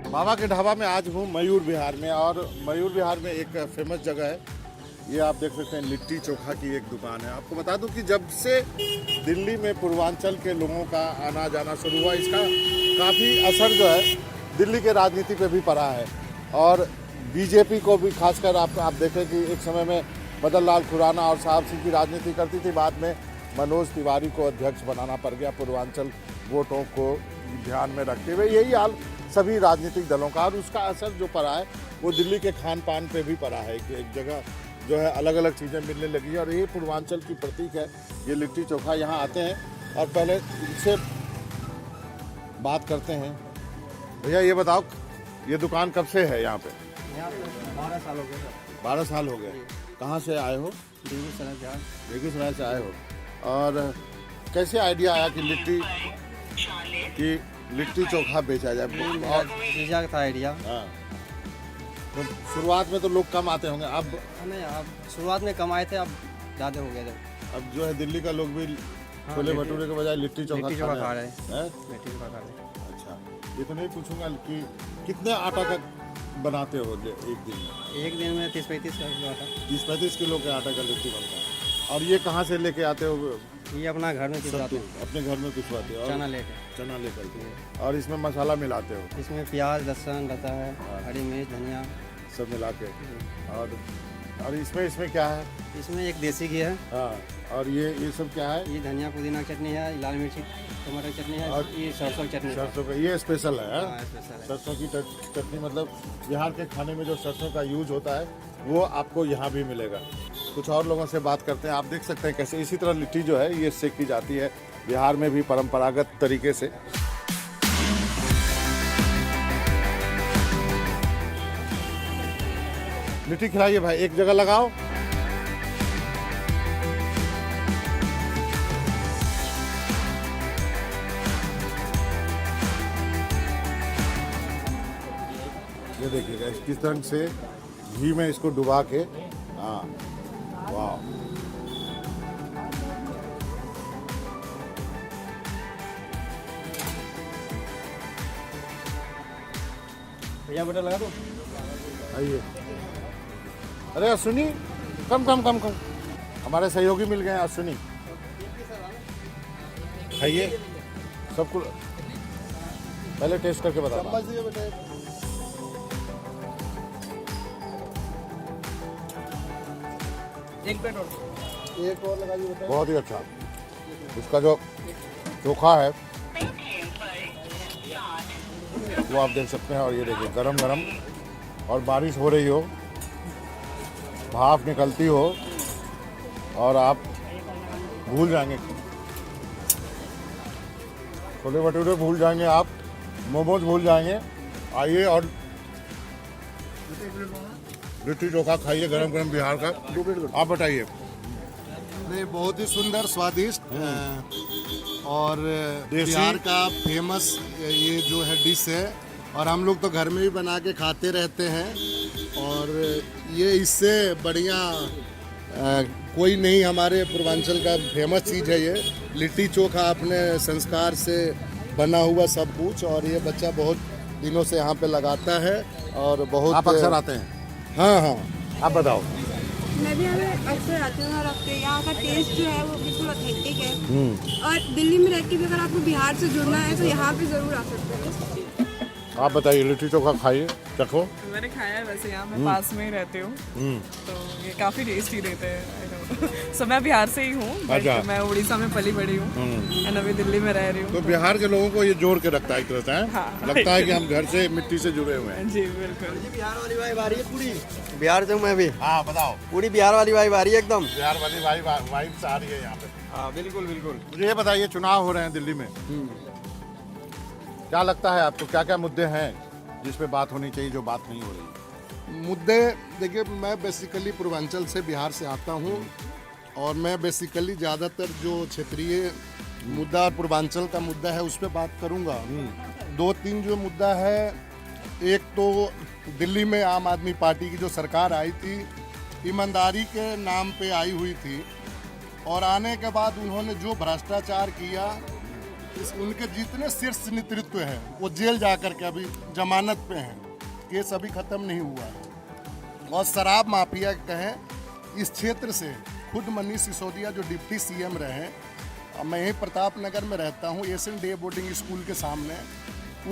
बाबा के ढाबा में आज हूँ मयूर विहार में, और मयूर विहार में एक फेमस जगह है, ये आप देख सकते हैं, लिट्टी चोखा की एक दुकान है। आपको बता दूं कि जब से दिल्ली में पूर्वांचल के लोगों का आना जाना शुरू हुआ, इसका काफ़ी असर जो है दिल्ली के राजनीति पे भी पड़ा है। और बीजेपी को भी खासकर आप देखें कि एक समय में बदल लाल खुराना और साहब सिंह की राजनीति करती थी, बाद में मनोज तिवारी को अध्यक्ष बनाना पड़ गया पूर्वांचल वोटों को ध्यान में रखते हुए। यही हाल सभी राजनीतिक दलों का, और उसका असर जो पड़ा है वो दिल्ली के खान पान पे भी पड़ा है कि एक जगह जो है अलग अलग चीज़ें मिलने लगी है। और ये पूर्वांचल की प्रतीक है, ये लिट्टी चोखा। यहाँ आते हैं और पहले इनसे बात करते हैं। भैया ये बताओ, ये दुकान कब से है यहाँ पे? 12 साल हो गए। 12 साल हो गए। कहाँ से आए हो? बेगूसराय से आए हो। और कैसे आइडिया आया कि लिट्टी चोखा बेचा जाए? जीजा का था आइडिया। हाँ, तो शुरुआत में तो लोग कम आते होंगे, अब नहीं, अब शुरुआत में कम आए थे, अब ज़्यादा हो गए थे। अब जो है दिल्ली का लोग भी छोले भटूरे के बजाय लिट्टी चोखा खा रहे हैं। लिट्टी चोखा खा रहे हैं। अच्छा, ये तो नहीं पूछूंगा कि कितने आटा का बनाते हो एक दिन में? एक दिन में 30-35 किलो आटा। 30-35 किलो के आटा का लिट्टी बनता है। और ये कहाँ से लेके आते हो? ये अपना घर में पिसवाते हैं। अपने घर में पिसवाते हो? चना लेकर के। और इसमें मसाला मिलाते हो? इसमें प्याज लहसुन रहता है, हरी मिर्च धनिया सब मिला के। और इसमें क्या है? इसमें एक देसी घी है। हाँ, और ये सब क्या है? ये धनिया पुदीना की चटनी है, लाल मिर्ची टमाटर की चटनी है, और ये सरसों की चटनी। सरसों का ये स्पेशल है? स्पेशल है। सरसों की चटनी, मतलब बिहार के खाने में जो सरसों का यूज होता है वो आपको यहाँ भी मिलेगा। कुछ और लोगों से बात करते हैं। आप देख सकते हैं कैसे इसी तरह लिट्टी जो है ये सेकी जाती है बिहार में भी परंपरागत तरीके से। लिट्टी खिलाइए भाई, एक जगह लगाओ। ये देखिएगा किस तरह से घी में इसको डुबा के। हाँ, वाह। भैया बटर लगा दो। आइए। अरे अश्विनी, कम हमारे सहयोगी मिल गए हैं। अश्विनी खाइए, सबको पहले टेस्ट करके बताओ। एक प्लेट और लगा दीजिए। बहुत ही अच्छा। इसका जो चोखा है वो आप देख सकते हैं। और ये देखिए गरम और बारिश हो रही हो, भाप निकलती हो, और आप भूल जाएंगे छोले भटूरे, भूल जाएंगे आप, मोमोज भूल जाएंगे। आइए और लिट्टी चोखा खाइए, गरम बिहार का। आप बताइए। नहीं, बहुत ही सुंदर स्वादिष्ट और बिहार का फेमस ये जो है डिश है, और हम लोग तो घर में भी बना के खाते रहते हैं। और ये इससे बढ़िया कोई नहीं, हमारे पूर्वांचल का फेमस चीज़ है ये लिट्टी चोखा, अपने संस्कार से बना हुआ सब कुछ। और ये बच्चा बहुत दिनों से यहाँ पे लगाता है और बहुत। आप अक्सर आते हैं? हाँ, आप बताओ। मैं भी यहाँ अक्सर आती हूँ, और यहाँ का टेस्ट जो है वो बिल्कुल ऑथेंटिक है। और दिल्ली में रह के भी अगर आपको बिहार से जुड़ना है तो यहाँ पे ज़रूर आ सकते हैं। आप बताइए, लिट्टी चोखा खाइए, चखो। मैंने खाया है, वैसे यहाँ मैं पास में ही रहती हूँ, तो ये काफ़ी टेस्टी देते हैं। सो मैं बिहार से ही हूँ, अच्छा। मैं उड़ीसा में पली बड़ी हूँ, एंड अभी दिल्ली में रह रही हूँ। तो बिहार के लोगों को ये जोड़ के रखता है एक तरह से, हैं? हाँ। लगता है कि हम घर से मिट्टी से जुड़े हुए हैं। जी बिल्कुल। बिहार वाली वाइब आ रही है पूरी। बिहार से हूँ मैं भी। हाँ बताओ। पूरी बिहार वाली वाइब आ रही है एकदम। बिहार वाली वाइब्स आ रही है यहाँ पे। हाँ बिल्कुल। मुझे ये बताइए, चुनाव हो रहे हैं दिल्ली में, क्या लगता है आपको, क्या मुद्दे हैं जिस पे बात होनी चाहिए जो बात नहीं हो रही? मुद्दे देखिए, मैं बेसिकली पूर्वांचल से बिहार से आता हूँ, और मैं बेसिकली ज़्यादातर जो क्षेत्रीय मुद्दा और पूर्वांचल का मुद्दा है उस पर बात करूंगा। 2-3 जो मुद्दा है, एक तो दिल्ली में आम आदमी पार्टी की जो सरकार आई थी, ईमानदारी के नाम पे आई हुई थी, और आने के बाद उन्होंने जो भ्रष्टाचार किया, उनके जितने शीर्ष नेतृत्व है वो जेल जाकर के अभी जमानत पे हैं, केस अभी ख़त्म नहीं हुआ है। और शराब माफिया कहें, इस क्षेत्र से खुद मनीष सिसोदिया जो डिप्टी सीएम रहे, मैं यहीं प्रताप नगर में रहता हूँ, एशियन डे बोर्डिंग स्कूल के सामने,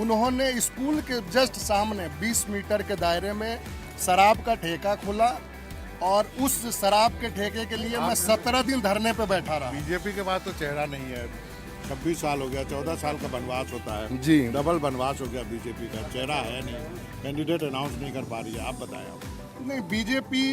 उन्होंने स्कूल के जस्ट सामने 20 मीटर के दायरे में शराब का ठेका खोला, और उस शराब के ठेके के लिए मैं 17 दिन धरने पे बैठा रहा। बीजेपी के पास तो चेहरा नहीं है, 26 साल हो गया, 14 साल का वनवास होता है जी। डबल वनवास हो गया, बीजेपी का चेहरा है नहीं, कैंडिडेट अनाउंस नहीं कर पा रही है। आप बताएं। नहीं, बीजेपी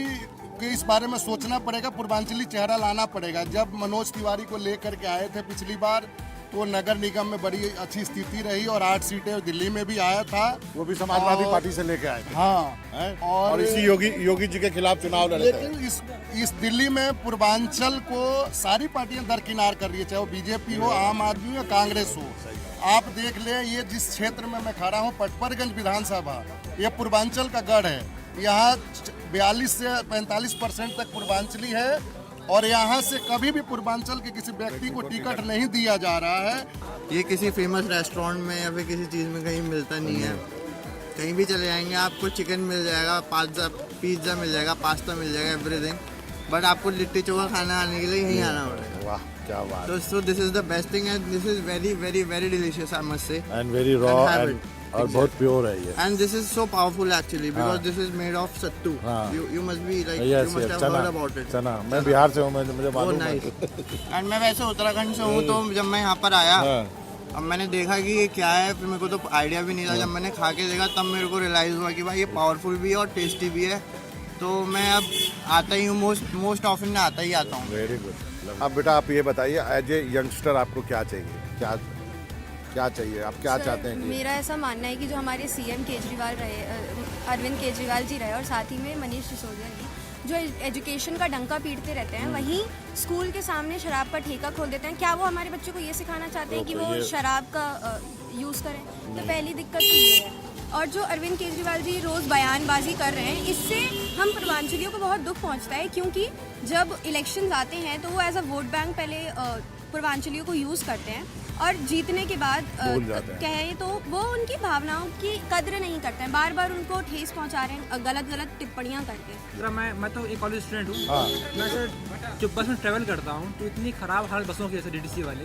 के इस बारे में सोचना पड़ेगा, पूर्वांचली चेहरा लाना पड़ेगा। जब मनोज तिवारी को लेकर के आए थे पिछली बार, तो नगर निगम में बड़ी अच्छी स्थिति रही और 8 सीटें दिल्ली में भी आया था, वो भी समाजवादी पार्टी से लेके आए थे। हाँ। हैं? और और इसी योगी जी के खिलाफ चुनाव लड़े थे। लेकिन इस दिल्ली में पूर्वांचल को सारी पार्टियां दरकिनार कर रही है, चाहे वो बीजेपी हो, आम आदमी हो, कांग्रेस हो। आप देख ले, ये जिस क्षेत्र में मैं खड़ा हूँ, पटपरगंज विधानसभा, ये पूर्वांचल का गढ़ है। यहाँ 42 से 45% तक पूर्वांचली है, और यहाँ से कभी भी पूर्वांचल के किसी व्यक्ति को टिकट नहीं दिया जा रहा है। ये किसी फेमस रेस्टोरेंट में या फिर किसी चीज़ में कहीं मिलता नहीं है। कहीं भी चले जाएंगे आपको चिकन मिल जाएगा, पिज्ज़ा मिल जाएगा, पास्ता मिल जाएगा, एवरीथिंग, बट आपको लिट्टी चोखा खाना आने के लिए यहीं आना पड़ेगा। वाह, क्या बात। तो so this is the best thing and this is very very very delicious, I must say, and very raw और बहुत प्योर है ये। and this is so powerful actually because this is made of sattu. You must be like you must have heard about it. चना, मैं बिहार से हूँ, मुझे मालूम है। एंड मैं वैसे उत्तराखंड से हूँ, तो जब मैं यहाँ पर आया, अब मैंने देखा कि ये क्या है, फिर मेरे को तो आइडिया भी नहीं था। जब मैंने खा के देखा तब मेरे को रियलाइज़ हुआ कि भाई ये पावरफुल भी है और टेस्टी भी है। तो मैं अब आता ही हूँ, मोस्ट ऑफन मैं आता ही आता हूँ। Very good. अब बेटा आप ये बताइए, एज ए यंगस्टर आपको क्या चाहिए, क्या चाहिए, आप क्या चाहते हैं? मेरा ऐसा मानना है कि जो हमारे सीएम केजरीवाल रहे, अरविंद केजरीवाल जी रहे, और साथ ही में मनीष सिसोदिया जी, जो एजुकेशन का डंका पीटते रहते हैं, वहीं स्कूल के सामने शराब का ठेका खोल देते हैं। क्या वो हमारे बच्चों को ये सिखाना चाहते हैं कि वो शराब का यूज़ करें? तो पहली दिक्कत तो ये है। और जो अरविंद केजरीवाल जी रोज़ बयानबाजी कर रहे हैं, इससे हम पूर्वांचलियों को बहुत दुख पहुंचता है, क्योंकि जब इलेक्शंस आते हैं तो वो एज अ वोट बैंक पहले पूर्वांचलियों को यूज़ करते हैं, और जीतने के बाद कहें तो वो उनकी भावनाओं की कद्र नहीं करते हैं, बार बार उनको ठेस पहुंचा रहे हैं गलत टिप्पणियां करके। मैं तो एक कॉलेज स्टूडेंट हूँ। मैं सर जब बस में ट्रैवल करता हूँ तो इतनी खराब हालत बसों की, जैसे डीटीसी वाले,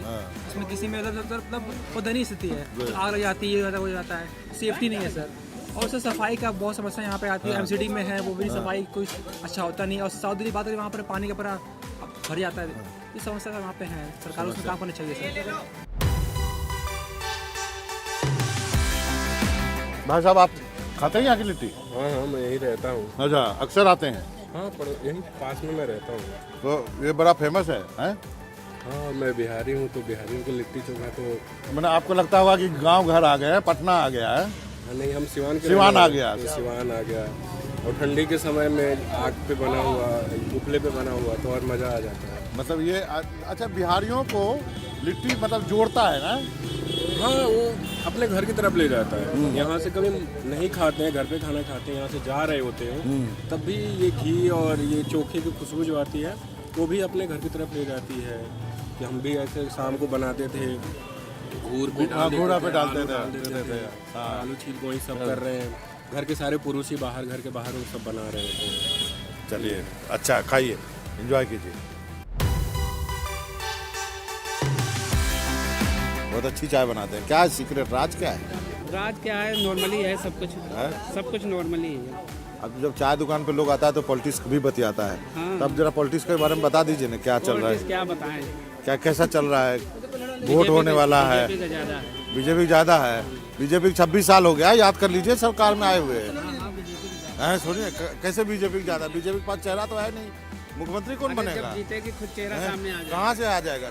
इसमें किसी में मतलब वो दयनीय स्थिति है, आग लग जाती है, हो जाता है, सेफ्टी नहीं है सर। और सर सफाई का बहुत समस्या यहाँ पे आती है। एमसीडी में है, वो भी सफाई कुछ अच्छा होता नहीं, और साउथ दिल्ली बात करें, वहाँ पर पानी का पूरा भर जाता है। ये समस्या वहाँ पे है, सरकार उसमें काम करना चाहिए सर। भाई साहब, आप खाते हैं यहाँ की लिट्टी? हाँ, मैं यहीं रहता हूँ। अच्छा, अक्सर आते हैं? हाँ, पर यहीं पास में मैं रहता हूँ। तो ये बड़ा फेमस है, हैं? हाँ, मैं बिहारी हूँ, तो बिहारियों को लिट्टी चोखा तो मैंने आपको लगता होगा कि गांव घर आ गए हैं, पटना आ गया है। नहीं, हम सिवान आ गया। तो सिवान आ गया, और ठंडी के समय में आग पे बना हुआ, उपले पे बना हुआ, तो और मज़ा आ जाता है। मतलब ये अच्छा, बिहारियों को लिट्टी मतलब जोड़ता है ना? हाँ, वो अपने घर की तरफ ले जाता है। यहाँ से कभी नहीं खाते हैं, घर पे खाना खाते हैं, यहाँ से जा रहे होते हैं, तब भी ये घी और ये चोखे की खुशबू जो आती है, वो भी अपने घर की तरफ ले जाती है। कि हम भी ऐसे शाम को बनाते थे, घूरा पे डालते थे, आलू छील वही सब कर रहे हैं। घर के सारे पुरुष ही बाहर, घर के बाहर वो सब बना रहे होते हैं। चलिए, अच्छा खाइए, एंजॉय कीजिए। बहुत अच्छी चाय बनाते हैं। क्या है सीक्रेट, राज क्या है? राज क्या है, नॉर्मली है सब कुछ, सब कुछ नॉर्मली है। अब जब चाय दुकान पे लोग आता है तो पॉलिटिक्स भी बतियाता है। तब जरा पॉलिटिक्स के बारे में बता दीजिए ना, क्या चल रहा है? क्या बताएं, क्या कैसा चल रहा है? वोट होने वाला है, बीजेपी ज़्यादा है। बीजेपी 26 साल हो गया, याद कर लीजिए, सरकार में आए हुए हैं। सुनिए, कैसे बीजेपी ज़्यादा? बीजेपी के पास चेहरा तो है नहीं, मुख्यमंत्री कौन बनेगा? जीतेगी खुद चेहरा सामने आ जाएगा। कहाँ से आ जाएगा?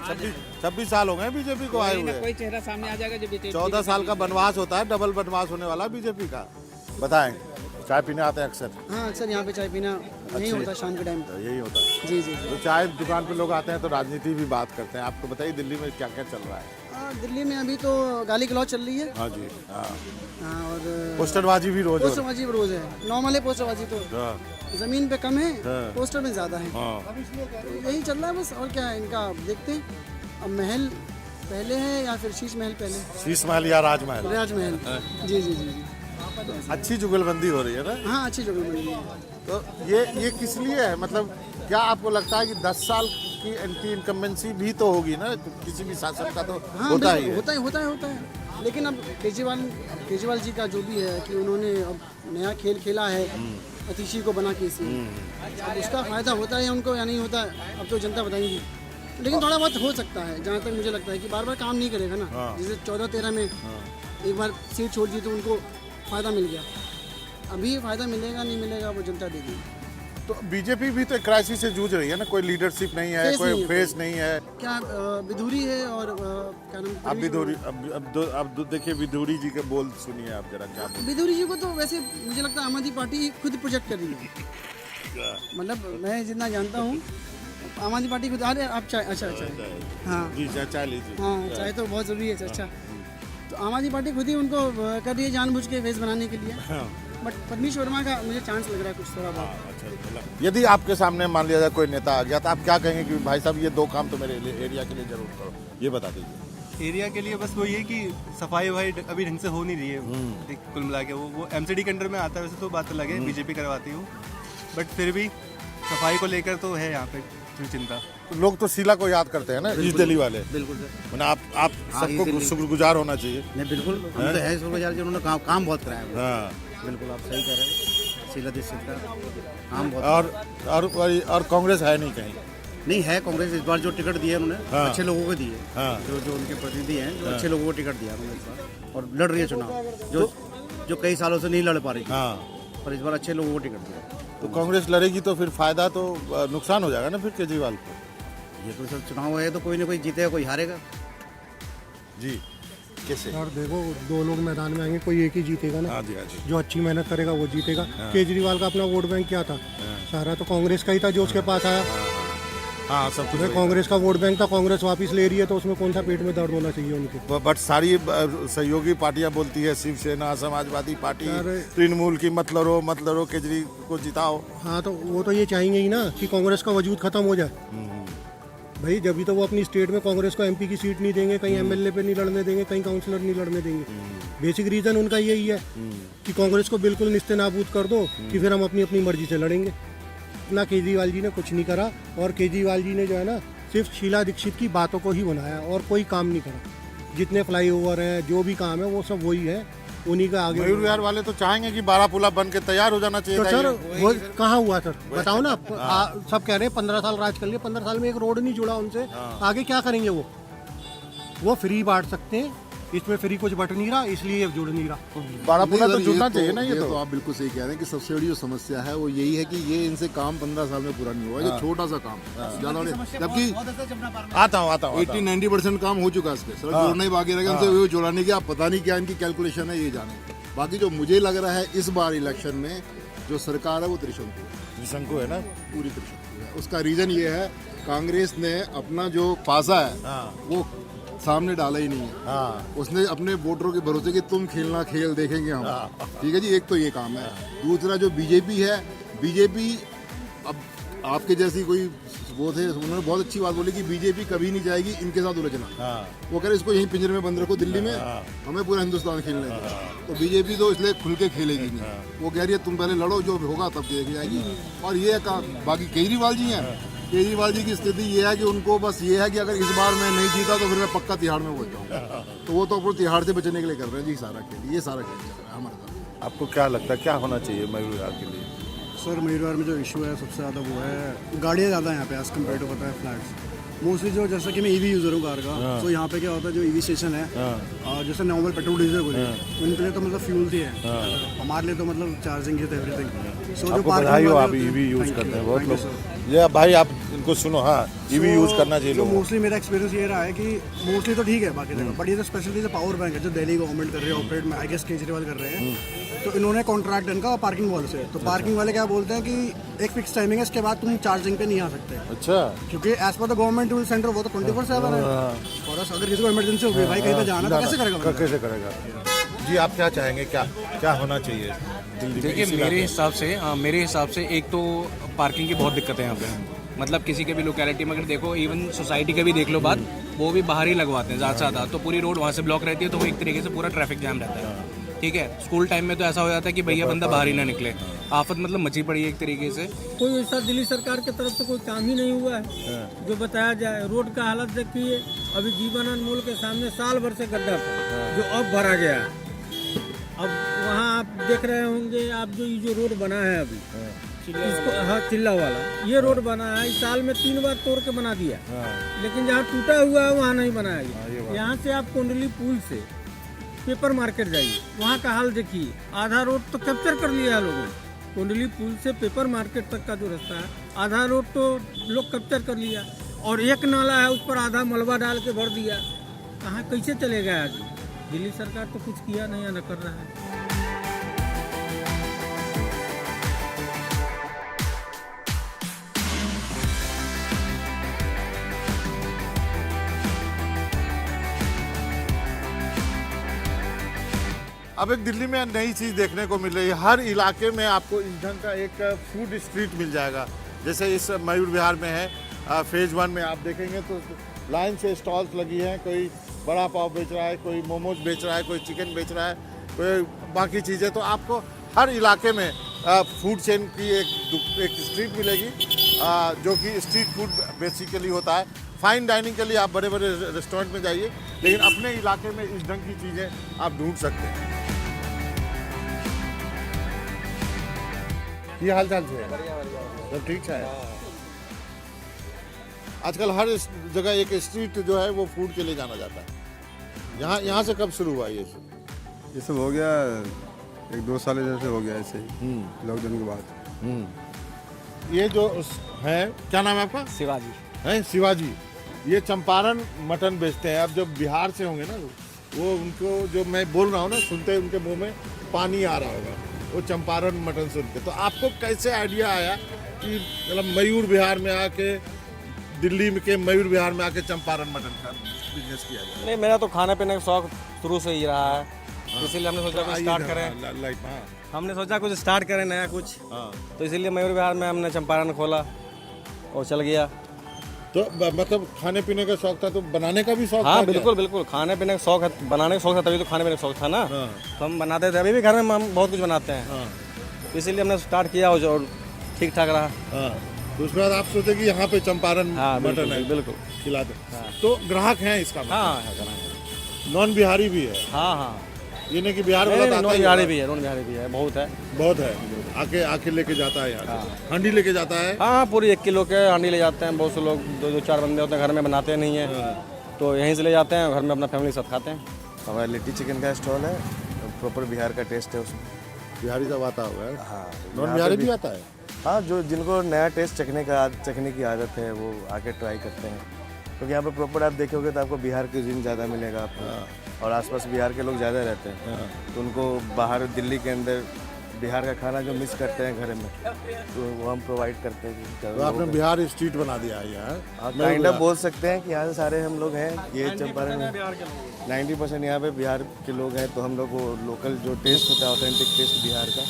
26 साल हो गए बीजेपी को आए हुए। कोई चेहरा सामने आ जाएगा जब 14 साल का वनवास होता है, डबल वनवास होने वाला बीजेपी का। बताएं चाय पीने आते हैं अक्सर? हाँ अक्सर यहाँ पे चाय पीना नहीं होता शाम के टाइम। यही होता है। जी जी जी। तो चाय दुकान पे लोग आते हैं तो राजनीति भी बात करते हैं। आपको बताइए दिल्ली में क्या क्या चल रहा है? दिल्ली में अभी तो गाली गलौज चल रही है। हाँ जी, हाँ। हाँ और पोस्टरबाजी भी रोज हो रही पोस्टरबाजी रोज है। नॉर्मल है पोस्टरबाजी तो है। हाँ, जमीन पे कम है, हाँ। पोस्टर में ज्यादा है। हाँ। तो यही चल रहा है बस, और क्या है इनका। देखते हैं अब महल पहले है या फिर शीश महल पहले। शीश महल या राजमहल? राजमहल। जी जी जी जी। अच्छी जुगलबंदी हो रही है ना? हाँ अच्छी जगह बनी है। तो ये किस लिए है? मतलब क्या आपको लगता है कि 10 साल की एंटी इनकम्बेंसी भी तो होगी ना किसी भी शासन का? तो हाँ होता ही बिल्कुल, है। होता है। लेकिन अब केजरीवाल जी का जो भी है कि उन्होंने अब नया खेल खेला है अतिशी को बना के इसमें, अब उसका फायदा होता है उनको या नहीं होता है अब तो जनता बताएंगी। लेकिन थोड़ा बहुत हो सकता है, जहाँ तक मुझे लगता है कि बार बार काम नहीं करेगा ना। जैसे 14-13 में एक बार सीट छोड़ दी तो उनको फायदा मिल गया। अभी फायदा मिलेगा नहीं मिलेगा वो जनता देगी। तो बीजेपी भी तो एक क्राइसिस से जूझ रही है ना। कोई लीडरशिप नहीं है, फेस कोई नहीं है, फेस नहीं है। क्या विधुरी है और क्या नाम अब विधुरी, अब देखिए विधुरी जी के बोल सुनिए आप जरा क्या बोल। विधुरी जी को तो वैसे मुझे लगता है आम आदमी पार्टी खुद प्रोजेक्ट कर रही है। मतलब मैं जितना जानता हूँ आम आदमी पार्टी खुद। अरे आप चाय, अच्छा हाँ जी चाय लीजिए। हाँ चाय तो बहुत ज़रूरी है। अच्छा तो आम आदमी पार्टी खुद ही उनको कर रही है जानबूझ के फेस बनाने के लिए। बट पद्मीश वर्मा का मुझे चांस लग रहा है कुछ थोड़ा बहुत। यदि आपके सामने मान लिया जाए कोई नेता आ गया तो आप क्या कहेंगे कि भाई साहब ये 2 काम तो मेरे एरिया के लिए जरूर करो, ये बता दीजिए। एरिया के लिए बस वो ये कि सफाई वफाई अभी ढंग से हो नहीं रही है। कुल मिला के वो एमसीडी के अंडर में आता है। वैसे तो बात अलग है, बीजेपी करवाती हूँ, बट फिर भी सफाई को लेकर तो है यहाँ पे थोड़ी चिंता। लोग तो शीला को याद करते हैं ना, इस दिल्ली वाले। बिल्कुल सर। मतलब आप सबको शुक्रगुजार होना चाहिए। नहीं बिल्कुल, हम तो है शुक्रगुजार जी, उन्होंने काम बहुत कराया है। हाँ बिल्कुल आप सही कह रहे हैं। शीला दीक्षित का काम बहुत। और कांग्रेस है नहीं कहीं? नहीं है कांग्रेस। इस बार जो टिकट दिए उन्होंने हाँ। अच्छे लोगों को दिए। हाँ। जो उनके प्रतिनिधि हैं जो अच्छे लोगों को टिकट दिया उन्होंने इस बार, और लड़ रही है चुनाव जो कई सालों से नहीं लड़ पा रही थी। हाँ। पर इस बार अच्छे लोगों को टिकट दिया। तो कांग्रेस लड़ेगी तो फिर फायदा तो नुकसान हो जाएगा ना फिर केजरीवाल को। ये तो सर चुनाव है तो कोई ना कोई जीतेगा कोई हारेगा। जी कैसे? और देखो 2 लोग मैदान में आएंगे, कोई एक ही जीतेगा ना। हाँ जी, हाँ जी। जो अच्छी मेहनत करेगा वो जीतेगा। केजरीवाल का अपना वोट बैंक क्या था? सारा तो कांग्रेस का ही था जो उसके पास आया। हाँ सब कुछ कांग्रेस का वोट बैंक था, कांग्रेस वापस ले रही है तो उसमें कौन सा पेट में दर्द होना चाहिए उनके? बट सारी सहयोगी पार्टियां बोलती है, शिवसेना, समाजवादी पार्टी, तृणमूल की मत लड़ो केजरी को जिताओ। हाँ तो वो तो ये चाहेंगे ही ना कि कांग्रेस का वजूद खत्म हो जाए। भाई जब भी तो वो अपनी स्टेट में कांग्रेस को एमपी की सीट नहीं देंगे, कहीं एमएलए पे नहीं लड़ने देंगे, कहीं काउंसलर नहीं लड़ने देंगे। बेसिक रीजन उनका यही है कि कांग्रेस को बिल्कुल निस्तेनाबूद कर दो कि फिर हम अपनी अपनी मर्जी से लड़ेंगे। ना केजरीवाल जी ने कुछ नहीं करा, और केजरीवाल जी ने जो है ना सिर्फ शीला दीक्षित की बातों को ही बनाया और कोई काम नहीं करा। जितने फ्लाईओवर हैं जो भी काम है वो सब वही है, उन्हीं का आगे। मयूर विहार वाले तो चाहेंगे कि बारापुला बन के तैयार हो जाना चाहिए। तो सर वो कहाँ हुआ सर? बताओ ना। सब कह रहे हैं 15 साल राज कर लिए, 15 साल में एक रोड नहीं जुड़ा उनसे। आगे क्या करेंगे वो फ्री बांट सकते हैं, इसमें फ्री कुछ बट नहीं रहा, इसलिए जुड़ नहीं रहा। बारापुला तो जुड़ना चाहिए ना। ये तो आप बिल्कुल सही कह रहे हैं कि सबसे बड़ी जो समस्या है वो यही है कि ये इनसे काम 15 साल में पूरा नहीं हुआ। ये छोटा सा काम ज्यादा नहीं, जबकि आता हूँ 80-90% काम हो चुका है इसके। सर जोड़ना ही बाकी रहेगा उनसे, वो जोड़ाने की आप पता नहीं क्या इनकी कैलकुलेशन है, ये जाने। बाकी जो मुझे लग रहा है इस बार इलेक्शन में जो सरकार है वो त्रिशंकु है ना, पूरी त्रिशंकु है। उसका रीजन ये है कांग्रेस ने अपना जो पासा है वो सामने डाला ही नहीं है। हाँ। उसने अपने वोटरों के भरोसे कि तुम खेलना खेल देखेंगे हम। ठीक है जी, एक तो ये काम है। दूसरा जो बीजेपी है, बीजेपी अब आपके जैसी कोई वो थे, उन्होंने बहुत अच्छी बात बोली कि बीजेपी कभी नहीं जाएगी इनके साथ उलझना। वो कह रहे इसको यहीं पिंजरे में बंद रखो दिल्ली में, हमें पूरा हिंदुस्तान खेलने दो। तो बीजेपी तो इसलिए खुल के खेलेगी नहीं। वो कह रही है तुम पहले लड़ो, जो होगा तब देखी जाएगी। और ये बाकी केजरीवाल जी हैं, केजरीवाल जी की स्थिति ये है कि उनको बस ये है कि अगर इस बार मैं नहीं जीता तो फिर मैं पक्का तिहाड़ में पहुंच जाऊंगा। तो वो तो अपने तिहाड़ से बचने के लिए कर रहे हैं जी सारा खेल। ये सारा खेल चल रहा है हमारे साथ। आपको क्या लगता है क्या होना चाहिए मयूर विहार के लिए? सर मयूर विहार में जो इशू है सबसे ज़्यादा वो है गाड़ियाँ ज़्यादा यहाँ पे एज कम्पेयर टू पता है फ्लैट्स। मोस्टली जो जैसा कि मैं ईवी यूज़र हूँ कार का, तो यहाँ पे क्या होता है जो ईवी स्टेशन है, जैसे नॉर्मल पेट्रोल डीजल को उनके लिए तो मतलब फ्यूल थी है, हमारे लिए तो मतलब चार्जिंग है एवरीथिंग। सो जो आपको बधाई हो, आप ईवी यूज करते हैं बहुत लोग। ये भाई आप इनको सुनो, हाँ ईवी यूज करना चाहिए लोगों को। मोस्टली मेरा एक्सपीरियंस ये रहा है कि मोस्टली तो ठीक है बाकी जगह, बट ये जो स्पेशली जो पावर बैंक है जो दिल्ली गवर्नमेंट कर रही है ऑपरेट में, आई गेस केजरीवाल कर रहे हैं, तो इन्होंने कॉन्ट्रैक्ट इनका पार्किंग वाले से, तो पार्किंग वाले क्या बोलते हैं कि एक फिक्स टाइमिंग है, इसके बाद तुम चार्जिंग पे नहीं आ सकते। अच्छा, क्योंकि as per the government rule centre वो तो 24/7 है, और अगर किसी को इमरजेंसी हो गई भाई कहीं पे जाना तो कैसे करेगा? कैसे करेगा? जी आप क्या चाहेंगे, क्या होना चाहिए दिल्ली में? देखिए मेरे हिसाब से एक तो पार्किंग की बहुत दिक्कत है यहाँ पे। मतलब किसी के भी लोकेलिटी में अगर देखो, इवन सोसाइटी का भी देख लो बात, वो भी बाहर ही लगवाते हैं ज़्यादा से ज़्यादा, तो पूरी रोड वहाँ से ब्लॉक रहती है, तो वो एक तरीके से पूरा ट्रैफिक जाम रहता है। ठीक है, स्कूल टाइम में तो ऐसा हो जाता है कि भैया बंदा बाहर ही ना निकले, आफत मतलब मची पड़ी है एक तरीके से। कोई ऐसा दिल्ली सरकार की तरफ से कोई काम ही नहीं हुआ है जो बताया जाए। रोड का हालत देखिए, अभी जीवनानंद मॉल के सामने साल भर से गड्ढा था जो अब भरा गया। अब वहाँ आप देख रहे होंगे, आप जो रोड बना है अभी इसको, हाँ चिल्ला वाला ये रोड बना है, इस साल में 3 बार तोड़ के बना दिया, लेकिन जहाँ टूटा हुआ है वहाँ नहीं बनाया गया। यहाँ से आप कोंडली पुल से पेपर मार्केट जाइए, वहाँ का हाल देखिए, आधा रोड तो कैप्चर कर लिया है लोगों ने। कोंडली पुल से पेपर मार्केट तक का जो रास्ता है, आधा रोड तो लोग कैप्चर कर लिया, और एक नाला है उस पर आधा मलबा डाल के भर दिया। कहाँ कैसे चलेगा आदमी? दिल्ली सरकार तो कुछ किया नहीं या न कर रहा है। अब एक दिल्ली में नई चीज़ देखने को मिल रही है, हर इलाके में आपको ईंधन का एक फूड स्ट्रीट मिल जाएगा। जैसे इस मयूर विहार में है, फेज 1 में आप देखेंगे तो लाइन से स्टॉल्स लगी हैं, कोई बड़ा पाव बेच रहा है, कोई मोमोज बेच रहा है, कोई चिकन बेच रहा है, कोई बाकी चीज़ें। तो आपको हर इलाके में फूड चेन की एक स्ट्रीट मिलेगी, जो कि स्ट्रीट फूड बेसिकली होता है। फाइन डाइनिंग के लिए आप बड़े बड़े रेस्टोरेंट में जाइए, लेकिन अपने इलाके में इस ढंग की चीज़ें आप ढूंढ सकते हैं। ये हाल चाल है, सब ठीक है। आजकल हर जगह एक स्ट्रीट जो है वो फूड के लिए जाना जाता है। यहाँ से कब शुरू हुआ ये सब? हो गया 1-2 साल जैसे हो गया ऐसे ही, लॉकडाउन के बाद। ये जो है, क्या नाम है आपका? शिवाजी है, शिवाजी। ये चंपारण मटन बेचते हैं। अब जब बिहार से होंगे ना वो, उनको जो मैं बोल रहा हूँ ना, सुनते ही उनके मुंह में पानी आ रहा होगा, वो चंपारण मटन सुन के। तो आपको कैसे आइडिया आया कि मतलब मयूर विहार में आके, दिल्ली में के मयूर विहार में आके चंपारण मटन का बिजनेस किया जाए? नहीं, मेरा तो खाने पीने का शौक शुरू से ही रहा है, इसीलिए हमने सोचा कुछ स्टार्ट करें। हमने सोचा कुछ स्टार्ट करें नया कुछ, तो इसीलिए मयूर विहार में हमने चंपारण खोला और चल गया। तो मतलब खाने पीने का शौक था, तो बनाने का भी शौक था? हाँ बिल्कुल बिल्कुल, खाने पीने का शौक है, बनाने का शौक था, तभी तो खाने पीने का शौक था ना। तो हम बनाते थे, अभी भी घर में हम बहुत कुछ बनाते हैं, तो इसीलिए हमने स्टार्ट किया और ठीक ठाक रहा। तो उसके बाद आप सोचे कि यहाँ पे चंपारण मटन है, बिल्कुल खिला दे। तो ग्राहक हैं इसका? हाँ, नॉन बिहारी भी है? हाँ, ये नहीं कि बिहार वाला नॉन बिहारी भी है, बहुत है। आके लेके जाता है यहाँ से, हांडी लेके जाता है। हाँ, पूरी 1 किलो के हांडी ले जाते हैं। बहुत से लोग 2-4 बंदे होते हैं, घर में बनाते नहीं हैं, तो यहीं से ले जाते हैं, घर में अपना फैमिली के साथ खाते हैं। हमारा लिट्टी चिकन का स्टॉल है, प्रॉपर बिहार का टेस्ट है उसमें। बिहारी सब आता हुआ है? हाँ, नॉन बिहारी भी आता है? हाँ, जो जिनको नया टेस्ट चखने की आदत है वो आके ट्राई करते हैं, क्योंकि यहाँ पर प्रॉपर आप देखोगे तो आपको बिहार की cuisine ज़्यादा मिलेगा आपको, और आसपास बिहार के लोग ज़्यादा रहते हैं, तो उनको बाहर दिल्ली के अंदर बिहार का खाना जो मिस करते हैं घर में, तो वो हम प्रोवाइड करते हैं। तो आपने बिहार स्ट्रीट बना दिया है यहाँ? आप काइंड ऑफ बोल सकते हैं कि यहाँ से सारे हम लोग हैं, ये चंपारण 90% यहाँ पे बिहार के लोग हैं, तो हम लोग वो लोकल जो टेस्ट होता है, ऑथेंटिक टेस्ट बिहार का,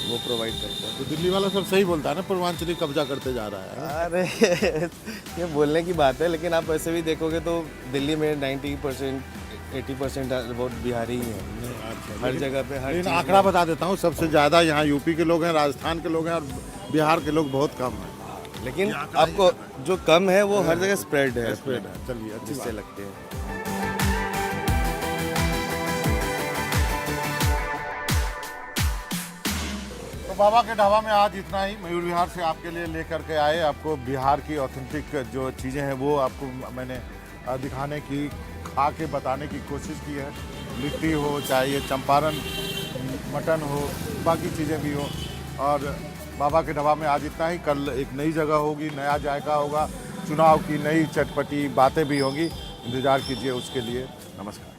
वो प्रोवाइड करते हैं। तो दिल्ली वाला सब सही बोलता है ना, पूर्वांचली कब्जा करते जा रहा है? अरे ये बोलने की बात है, लेकिन आप ऐसे भी देखोगे तो दिल्ली में 90% 80% बहुत बिहारी ही हैं। हर जगह पे हर लेकिन आंकड़ा बता देता हूँ, सबसे ज़्यादा यहाँ यूपी के लोग हैं, राजस्थान के लोग हैं, और बिहार के लोग बहुत कम हैं। लेकिन आपको जो कम है वो हर जगह स्प्रेड है। चलिए, अच्छी जिससे लगते हैं। बाबा के ढाबा में आज इतना ही। मयूर विहार से आपके लिए लेकर के आए, आपको बिहार की ऑथेंटिक जो चीज़ें हैं वो आपको मैंने दिखाने की, खा के बताने की कोशिश की है। लिट्टी हो, चाहे ये चंपारण मटन हो, बाकी चीज़ें भी हो। और बाबा के ढाबा में आज इतना ही। कल एक नई जगह होगी, नया जायका होगा, चुनाव की नई चटपटी बातें भी होंगी। इंतज़ार कीजिए उसके लिए। नमस्कार।